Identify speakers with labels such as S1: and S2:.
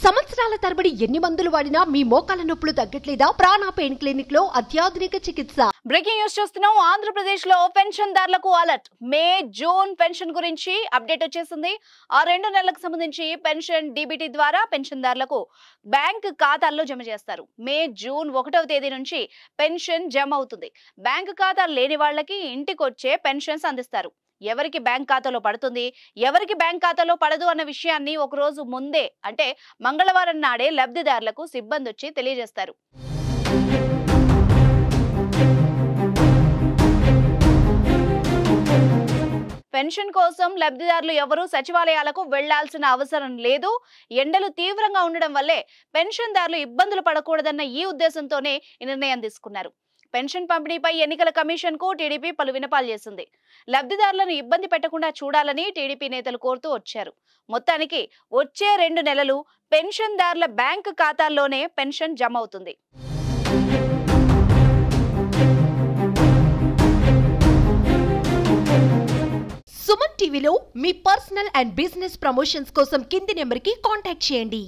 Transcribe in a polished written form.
S1: సంవత్సరాల తరబడి ఎన్ని మందులు వాడినా మీ మోకాల నొప్పులు తగ్గట్లేదా? ప్రాణ పెయిన్ క్లినిక్ లో అత్యాధునిక చికిత్స.
S2: బ్రేకింగ్ న్యూస్ చూస్తున్నాం. ఆంధ్రప్రదేశ్ లో పెన్షన్దారులకు అలర్ట్. మే జూన్ పెన్షన్ గురించి అప్డేట్ వచ్చేసింది. ఆ 2 నెలలకు సంబంధించి పెన్షన్ డీబీటీ ద్వారా పెన్షన్దారులకు బ్యాంక్ ఖాతాల్లో జమ చేస్తారు. మే జూన్ 1వ తేదీ నుంచి పెన్షన్ జమ అవుతుంది. బ్యాంక్ ఖాతాలు లేని వాళ్ళకి ఇంటికొచ్చే పెన్షన్స్ అందిస్తారు. ఎవరికి బ్యాంక్ ఖాతాలో పడుతుంది, ఎవరికి బ్యాంక్ ఖాతాలో పడదు అన్న విషయాన్ని ఒక రోజు ముందే అంటే మంగళవారం నాడే లబ్ధిదారులకు సిబ్బంది వచ్చి తెలియజేస్తారు. పెన్షన్ కోసం లబ్ధిదారులు ఎవరూ సచివాలయాలకు వెళ్లాల్సిన అవసరం లేదు. ఎండలు తీవ్రంగా ఉండడం వల్లే పెన్షన్దారులు ఇబ్బందులు పడకూడదన్న ఈ ఉద్దేశంతోనే ఈ నిర్ణయం తీసుకున్నారు. పెన్షన్ పంపిణీపై ఎన్నికల కమిషన్ కు టీడీపీ పలు విన్నపాలు చేసింది. లబ్ధిదారులను ఇబ్బంది పెట్టకుండా చూడాలని టీడీపీ నేతలు కోరుతూ వచ్చారు. మొత్తానికి వచ్చే 2 నెలలు పెన్షన్దారుల బ్యాంకు ఖాతాల్లోనే పెన్షన్ జమ అవుతుంది.
S1: సుమన్ టీవీలో మీ పర్సనల్ అండ్ బిజినెస్ ప్రమోషన్స్ కోసం కింది నెంబర్కి కాంటాక్ట్ చేయండి.